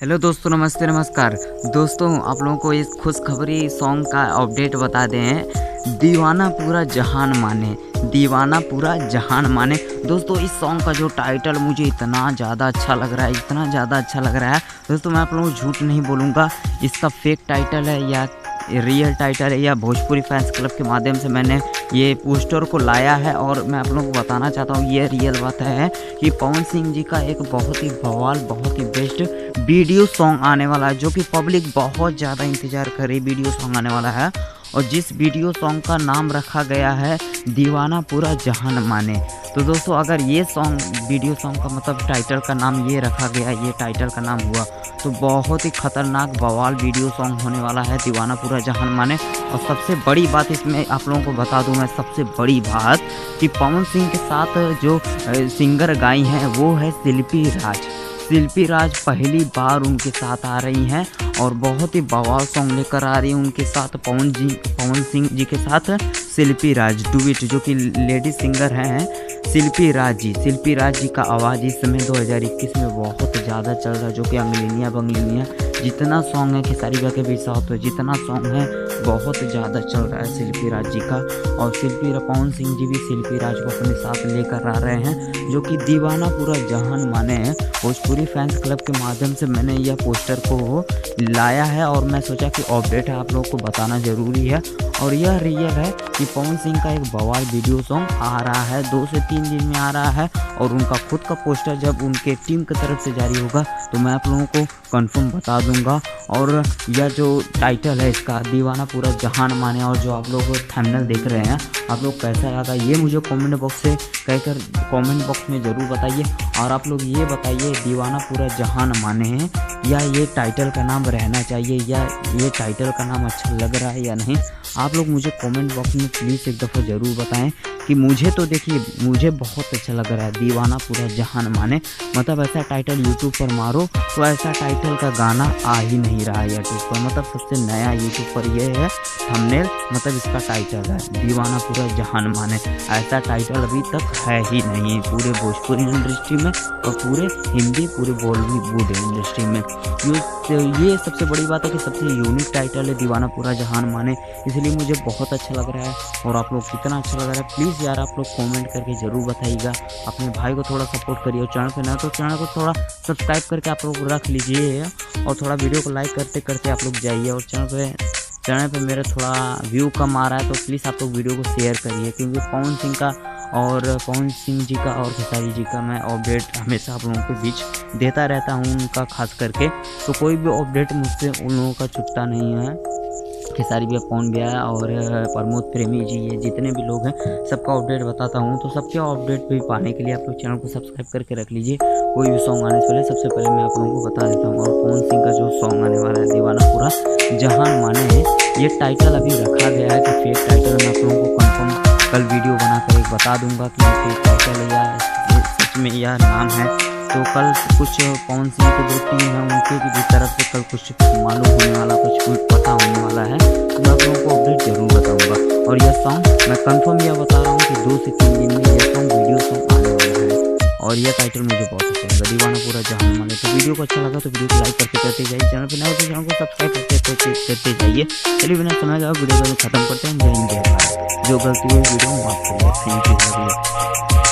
Hello दोस्तों, नमस्ते नमस्कार। दोस्तों, आप लोगों को इस खुशखबरी सॉन्ग का अपडेट बता दें हैं। दीवाना पूरा जहान माने, दीवाना पूरा जहान माने। दोस्तों, इस सॉन्ग का जो टाइटल मुझे इतना ज़्यादा अच्छा लग रहा है, इतना ज़्यादा अच्छा लग रहा है दोस्तों, मैं आप लोगों को झूठ नहीं बोलूँगा। इसका फेक टाइटल है या रियल टाइटल है, या भोजपुरी फैंस क्लब के माध्यम से मैंने ये पोस्टर को लाया है। और मैं आप लोगों को बताना चाहता हूँ, ये रियल बात है कि पवन सिंह जी का एक बहुत ही बवाल, बहुत ही बेस्ट वीडियो सॉन्ग आने वाला है, जो कि पब्लिक बहुत ज़्यादा इंतज़ार कर रही वीडियो सॉन्ग आने वाला है। और जिस वीडियो सॉन्ग का नाम रखा गया है दीवाना पूरा जहान माने। तो दोस्तों, अगर ये सॉन्ग वीडियो सॉन्ग का मतलब टाइटल का नाम ये रखा गया, ये टाइटल का नाम हुआ, तो बहुत ही खतरनाक बवाल वीडियो सॉन्ग होने वाला है दीवाना पूरा जहान माने। और सबसे बड़ी बात इसमें आप लोगों को बता दूं मैं, सबसे बड़ी बात कि पवन सिंह के साथ जो सिंगर गाई हैं वो है शिल्पी राज। शिल्पी राज पहली बार उनके साथ आ रही हैं और बहुत ही बवाल सॉन्ग लेकर आ रही है उनके साथ पवन सिंह जी के साथ शिल्पी राज डुएट, जो कि लेडी सिंगर हैं शिल्पी राज जी का आवाज़ इस समय 2021 में बहुत ज़्यादा चल रहा है, जो कि अंगलिनिया बंगलिनिया जितना सॉन्ग है, खेसारी बा के भी साथ जितना सॉन्ग है बहुत ज़्यादा चल रहा है शिल्पी राज जी का। और पवन सिंह जी भी शिल्पी राज को अपने साथ लेकर आ रहे हैं, जो कि दीवाना पूरा जहान माने हैं। भोजपुरी फैंस क्लब के माध्यम से मैंने यह पोस्टर को लाया है और मैं सोचा कि अपडेट है आप लोगों को बताना ज़रूरी है। और यह रियल है कि पवन सिंह का एक बवाल वीडियो सॉन्ग आ रहा है, 2 से 3 दिन में आ रहा है। और उनका खुद का पोस्टर जब उनके टीम की तरफ से जारी होगा तो मैं आप लोगों को कंफर्म बता दूंगा। और यह जो टाइटल है इसका दीवाना पूरा जहान माने, और जो आप लोग थंबनेल देख रहे हैं, आप लोग कैसा लगा ये मुझे कमेंट बॉक्स से कहकर कमेंट बॉक्स में ज़रूर बताइए। और आप लोग ये बताइए दीवाना पूरा जहान माने हैं या ये टाइटल का नाम रहना चाहिए, या ये टाइटल का नाम अच्छा लग रहा है या नहीं। आप लोग मुझे कमेंट बॉक्स में प्लीज़ एक दफ़ा ज़रूर बताएं कि मुझे तो देखिए मुझे बहुत अच्छा लग रहा है दीवाना पूरा जहान माने। मतलब ऐसा टाइटल यूट्यूब पर मारो तो ऐसा टाइटल का गाना आ ही नहीं रहा है यूट्यूब पर। मतलब सबसे नया यूट्यूब पर यह है थंबनेल, मतलब इसका टाइटल है दीवाना पूरा जहान माने। ऐसा टाइटल अभी तक है ही नहीं पूरे भोजपुरी इंडस्ट्री में और पूरे हिंदी, पूरे बॉलीवुड इंडस्ट्री में। ये सबसे बड़ी बात है कि सबसे यूनिक टाइटल है दीवाना पूरा जहान माने, इसलिए मुझे बहुत अच्छा लग रहा है। और आप लोग कितना अच्छा लग रहा है प्लीज़ यार आप लोग कमेंट करके ज़रूर बताइएगा। अपने भाई को थोड़ा सपोर्ट करिए, और चैनल पे ना तो चैनल को थोड़ा सब्सक्राइब करके आप लोग रख लीजिए, और थोड़ा वीडियो को लाइक करते करते आप लोग जाइए। और चैनल पे मेरा थोड़ा व्यू कम आ रहा है तो प्लीज़ आप लोग वीडियो को शेयर करिए, क्योंकि पवन सिंह जी का और खेसारी जी का मैं अपडेट हमेशा आप लोगों के बीच देता रहता हूँ उनका खास करके। तो कोई भी अपडेट मुझसे उन लोगों का छुटता नहीं है। खेसारी भैया, पवन भैया और प्रमोद प्रेमी जी, ये जितने भी लोग हैं सबका अपडेट बताता हूँ। तो सबके अपडेट भी पाने के लिए आप लोग चैनल को सब्सक्राइब करके रख लीजिए। कोई भी सॉन्ग आने से पहले सबसे पहले मैं आप लोगों को बता देता हूँ। और पवन सिंह का जो सॉन्ग आने वाला है दीवाना पूरा जहान माने है, ये टाइटल अभी रखा गया है कि फेक टाइटल मैं आप लोगों को कंफर्म कल वीडियो बनाकर एक बता दूंगा कि फेक टाइटल है या सच में यह नाम है। तो कल कुछ पवन सिंह की जो टीम है उनके भी तरफ से कल कुछ मालूम होने वाला, कुछ पता होने वाला है, तो मैं आप लोगों को अपडेट जरूर बताऊंगा। और यह सॉन्ग मैं कंफर्म यह बता रहा हूँ कि 2 से 3 दिन में यह सॉन्ग वीडियो सॉन्ग आने वाला है। और यह टाइटल मुझे बहुत अच्छा लगा, दीवाना पूरा जहान माने। तो वीडियो को अच्छा लगा तो वीडियो को लाइक करते जाइए, चैनल पर नए तो चैनल को सब्सक्राइब करते जाइए। चलिए बिना समय का वीडियो को खत्म करते हैं। जय हिंद, जय भारत। जो गलती हुई वीडियो में माफ करिए। Thank you.